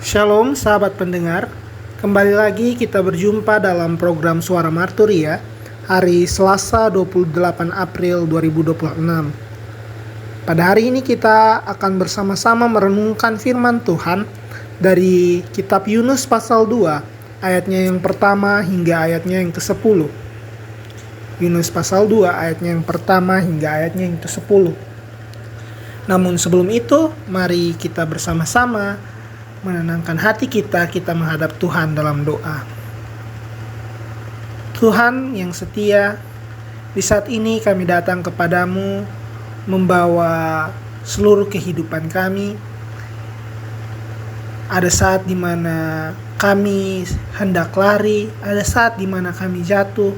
Shalom sahabat pendengar, kembali lagi kita berjumpa dalam program Suara Marturia hari Selasa 28 April 2026. Pada hari ini kita akan bersama-sama merenungkan firman Tuhan dari kitab Yunus pasal 2 ayatnya yang pertama hingga ayatnya yang ke-10. Yunus pasal 2 ayatnya yang pertama hingga ayatnya yang ke-10. Namun sebelum itu, mari kita bersama-sama menenangkan hati kita menghadap Tuhan dalam doa. Tuhan yang setia, di saat ini kami datang kepadamu membawa seluruh kehidupan kami. Ada saat di mana kami hendak lari, ada saat di mana kami jatuh,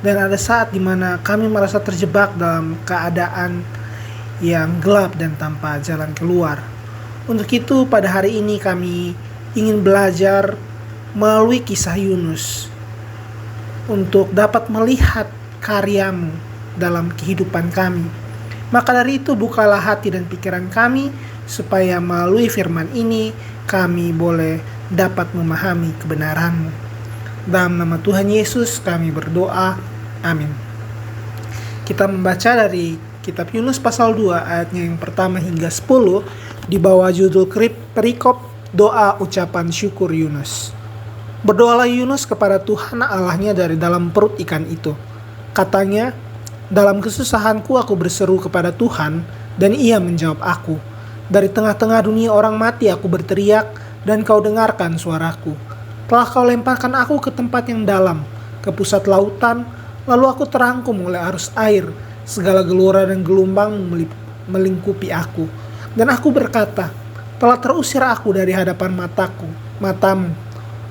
dan ada saat di mana kami merasa terjebak dalam keadaan yang gelap dan tanpa jalan keluar. Untuk itu pada hari ini kami ingin belajar melalui kisah Yunus untuk dapat melihat karyamu dalam kehidupan kami. Maka dari itu bukalah hati dan pikiran kami supaya melalui firman ini kami boleh dapat memahami kebenaranmu. Dalam nama Tuhan Yesus kami berdoa, amin. Kita membaca dari kitab Yunus pasal 2 ayatnya yang pertama hingga 10 di bawah judul perikop doa ucapan syukur Yunus. Berdoalah Yunus kepada Tuhan Allahnya dari dalam perut ikan itu. Katanya, dalam kesusahanku aku berseru kepada Tuhan dan ia menjawab aku. Dari tengah-tengah dunia orang mati aku berteriak dan kau dengarkan suaraku. Telah kau lemparkan aku ke tempat yang dalam, ke pusat lautan, lalu aku terangkum oleh arus air. Segala gelora dan gelombang melingkupi aku. Dan aku berkata, telah terusir aku dari hadapan matamu.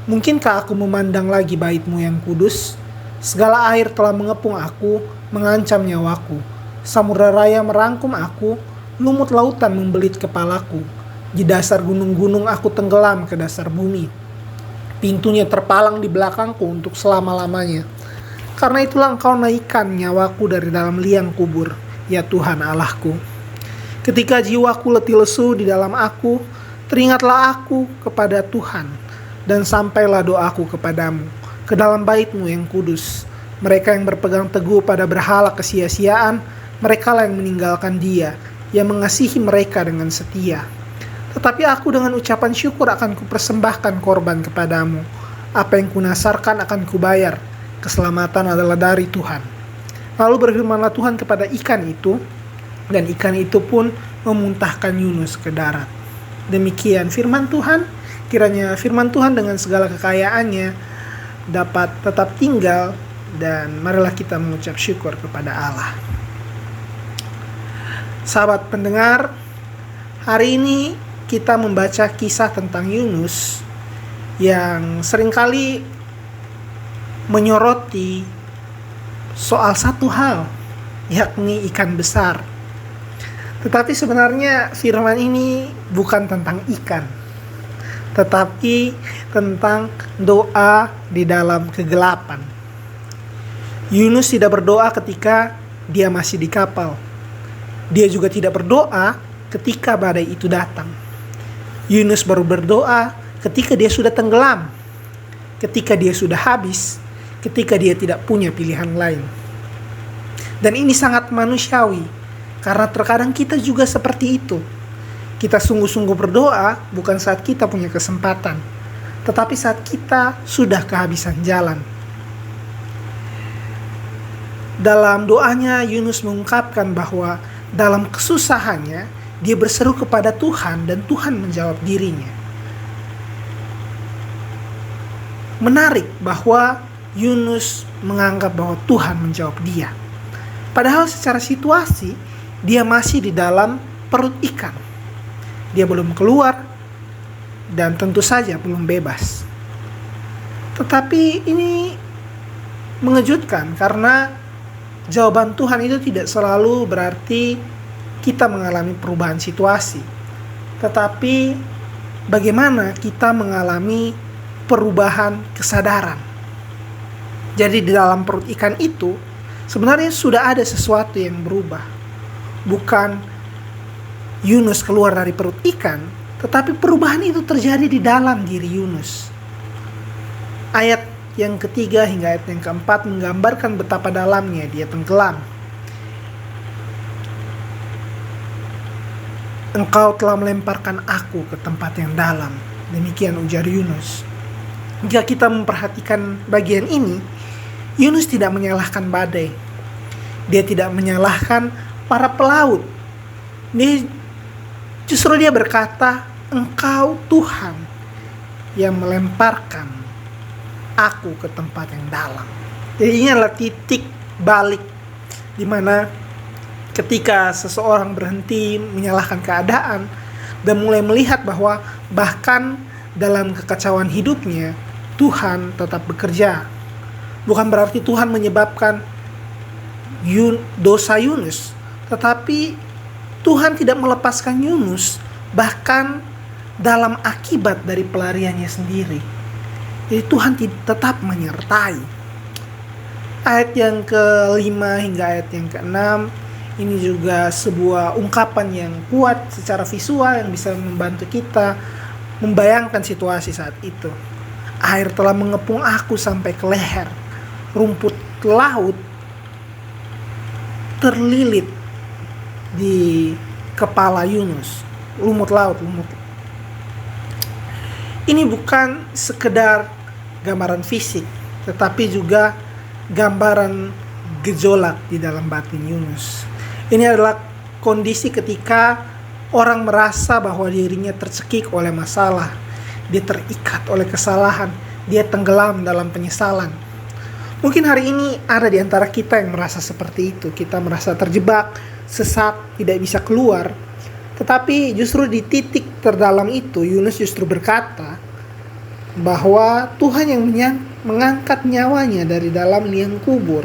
Mungkinkah aku memandang lagi bait-Mu yang kudus? Segala air telah mengepung aku, mengancam nyawaku. Samudra raya merangkum aku, lumut lautan membelit kepalaku. Di dasar gunung-gunung aku tenggelam ke dasar bumi. Pintunya terpalang di belakangku untuk selama-lamanya. Karena itulah Engkau naikkan nyawaku dari dalam liang kubur, ya Tuhan Allahku. Ketika jiwaku letih lesu di dalam aku, teringatlah aku kepada Tuhan, dan sampailah doaku kepadamu, ke dalam bait-Mu yang kudus. Mereka yang berpegang teguh pada berhala kesia-siaan, merekalah yang meninggalkan Dia, yang mengasihi mereka dengan setia. Tetapi aku dengan ucapan syukur akan kupersembahkan korban kepadamu. Apa yang kunasarkan akan kubayar, keselamatan adalah dari Tuhan. Lalu berfirmanlah Tuhan kepada ikan itu, dan ikan itu pun memuntahkan Yunus ke darat. Demikian firman Tuhan. Kiranya firman Tuhan dengan segala kekayaannya dapat tetap tinggal, dan marilah kita mengucap syukur kepada Allah. Sahabat pendengar, hari ini kita membaca kisah tentang Yunus yang seringkali menyoroti soal satu hal, yakni ikan besar. Tetapi sebenarnya firman ini bukan tentang ikan, tetapi tentang doa di dalam kegelapan. Yunus tidak berdoa ketika dia masih di kapal. Dia juga tidak berdoa ketika badai itu datang. Yunus baru berdoa ketika dia sudah tenggelam, ketika dia sudah habis, ketika dia tidak punya pilihan lain. Dan ini sangat manusiawi. Karena terkadang kita juga seperti itu. Kita sungguh-sungguh berdoa bukan saat kita punya kesempatan, tetapi saat kita sudah kehabisan jalan. Dalam doanya Yunus mengungkapkan bahwa dalam kesusahannya dia berseru kepada Tuhan dan Tuhan menjawab dirinya. Menarik bahwa Yunus menganggap bahwa Tuhan menjawab dia. Padahal secara situasi dia masih di dalam perut ikan. Dia belum keluar dan tentu saja belum bebas. Tetapi ini mengejutkan karena jawaban Tuhan itu tidak selalu berarti kita mengalami perubahan situasi. Tetapi bagaimana kita mengalami perubahan kesadaran. Jadi di dalam perut ikan itu sebenarnya sudah ada sesuatu yang berubah. Bukan Yunus keluar dari perut ikan, Tetapi perubahan itu terjadi di dalam diri Yunus. Ayat yang ketiga hingga ayat yang keempat menggambarkan betapa dalamnya dia tenggelam. Engkau telah melemparkan aku ke tempat yang dalam. Demikian ujar Yunus. Jika kita memperhatikan bagian ini, Yunus tidak menyalahkan badai. Dia tidak menyalahkan para pelaut. Justru dia berkata, Engkau Tuhan yang melemparkan aku ke tempat yang dalam. Jadi ini adalah titik balik di mana ketika seseorang berhenti menyalahkan keadaan dan mulai melihat bahwa bahkan dalam kekacauan hidupnya Tuhan tetap bekerja. Bukan berarti Tuhan menyebabkan dosa Yunus, tetapi Tuhan tidak melepaskan Yunus bahkan dalam akibat dari pelariannya sendiri. Jadi Tuhan tetap menyertai. Ayat yang ke-5 hingga ayat yang ke-6 ini juga sebuah ungkapan yang kuat secara visual yang bisa membantu kita membayangkan situasi saat itu. Air telah mengepung aku sampai ke leher. Rumput laut terlilit di kepala Yunus. Lumut laut. Ini bukan sekedar gambaran fisik, tetapi juga gambaran gejolak di dalam batin Yunus. Ini adalah kondisi ketika orang merasa bahwa dirinya tercekik oleh masalah, dia terikat oleh kesalahan, dia tenggelam dalam penyesalan. Mungkin hari ini ada di antara kita yang merasa seperti itu. Kita merasa terjebak, sesat, tidak bisa keluar. Tetapi justru di titik terdalam itu, Yunus justru berkata bahwa Tuhan yang mengangkat nyawanya dari dalam liang kubur.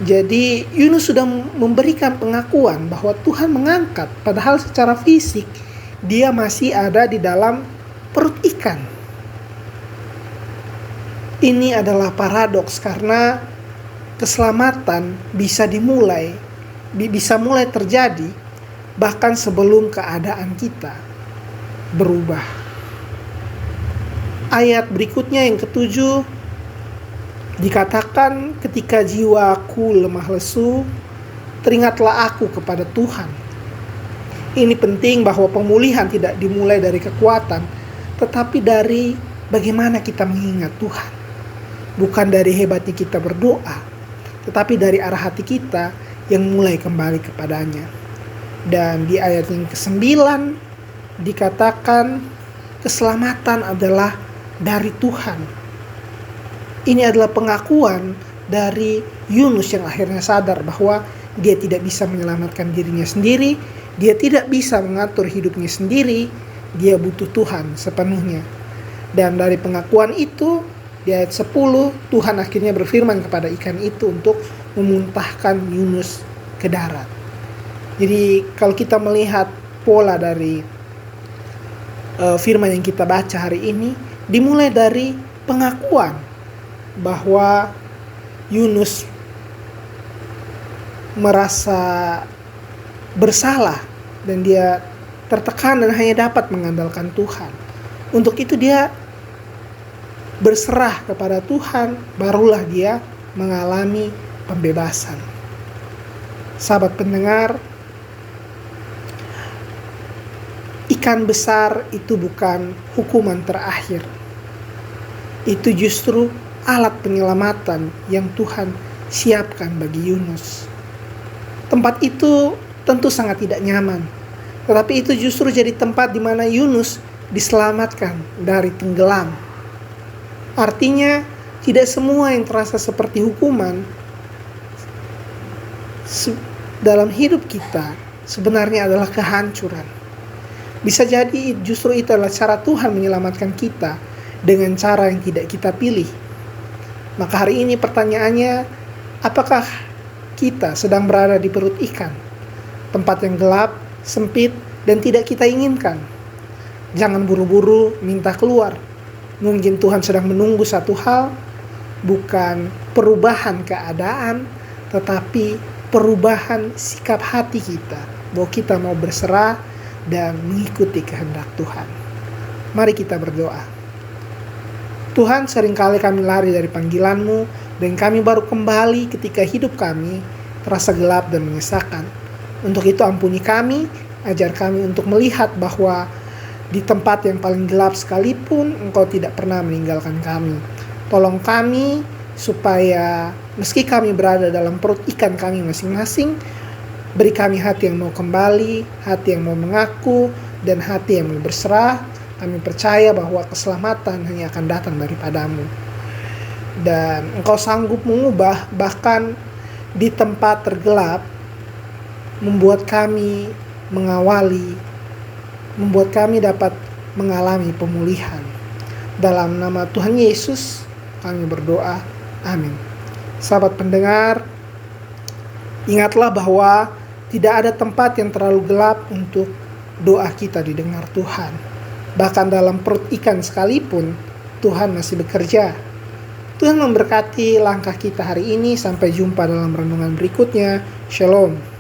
Jadi Yunus sudah memberikan pengakuan bahwa Tuhan mengangkat, padahal secara fisik dia masih ada di dalam perut ikan. Ini adalah paradoks karena keselamatan bisa mulai terjadi bahkan sebelum keadaan kita berubah. Ayat berikutnya yang ke-7 dikatakan, ketika jiwaku lemah lesu, teringatlah aku kepada Tuhan. Ini penting bahwa pemulihan tidak dimulai dari kekuatan, tetapi dari bagaimana kita mengingat Tuhan. Bukan dari hebatnya kita berdoa, tetapi dari arah hati kita yang mulai kembali kepadanya. Dan di ayat yang ke-9 dikatakan keselamatan adalah dari Tuhan. Ini adalah pengakuan dari Yunus yang akhirnya sadar bahwa dia tidak bisa menyelamatkan dirinya sendiri, dia tidak bisa mengatur hidupnya sendiri, dia butuh Tuhan sepenuhnya. Dan dari pengakuan itu, di ayat 10, Tuhan akhirnya berfirman kepada ikan itu untuk memuntahkan Yunus ke darat. Jadi kalau kita melihat pola dari firman yang kita baca hari ini, dimulai dari pengakuan bahwa Yunus merasa bersalah dan dia tertekan dan hanya dapat mengandalkan Tuhan. Untuk itu dia berserah kepada Tuhan, barulah dia mengalami pembebasan. Sahabat pendengar, ikan besar itu bukan hukuman terakhir. Itu justru alat penyelamatan yang Tuhan siapkan bagi Yunus. Tempat itu tentu sangat tidak nyaman, tetapi itu justru jadi tempat di mana Yunus diselamatkan dari tenggelam. Artinya, tidak semua yang terasa seperti hukuman dalam hidup kita sebenarnya adalah kehancuran. Bisa jadi justru itu adalah cara Tuhan menyelamatkan kita dengan cara yang tidak kita pilih. Maka hari ini pertanyaannya, apakah kita sedang berada di perut ikan? Tempat yang gelap, sempit, dan tidak kita inginkan. Jangan buru-buru minta keluar. Mungkin Tuhan sedang menunggu satu hal, bukan perubahan keadaan, tetapi perubahan sikap hati kita. bahwa kita mau berserah dan mengikuti kehendak Tuhan. Mari kita berdoa. Tuhan, seringkali kami lari dari panggilan-Mu dan kami baru kembali ketika hidup kami terasa gelap dan menyesakan. Untuk itu ampuni kami, ajar kami untuk melihat bahwa di tempat yang paling gelap sekalipun Engkau tidak pernah meninggalkan kami. Tolong kami supaya meski kami berada dalam perut ikan kami masing-masing, beri kami hati yang mau kembali, hati yang mau mengaku, dan hati yang mau berserah. Kami percaya bahwa keselamatan hanya akan datang daripadamu. Dan Engkau sanggup mengubah bahkan di tempat tergelap, membuat kami mengawali, membuat kami dapat mengalami pemulihan. Dalam nama Tuhan Yesus kami berdoa. Amin. Sahabat pendengar, ingatlah bahwa tidak ada tempat yang terlalu gelap untuk doa kita didengar Tuhan. Bahkan dalam perut ikan sekalipun, Tuhan masih bekerja. Tuhan memberkati langkah kita hari ini. Sampai jumpa dalam renungan berikutnya. Shalom.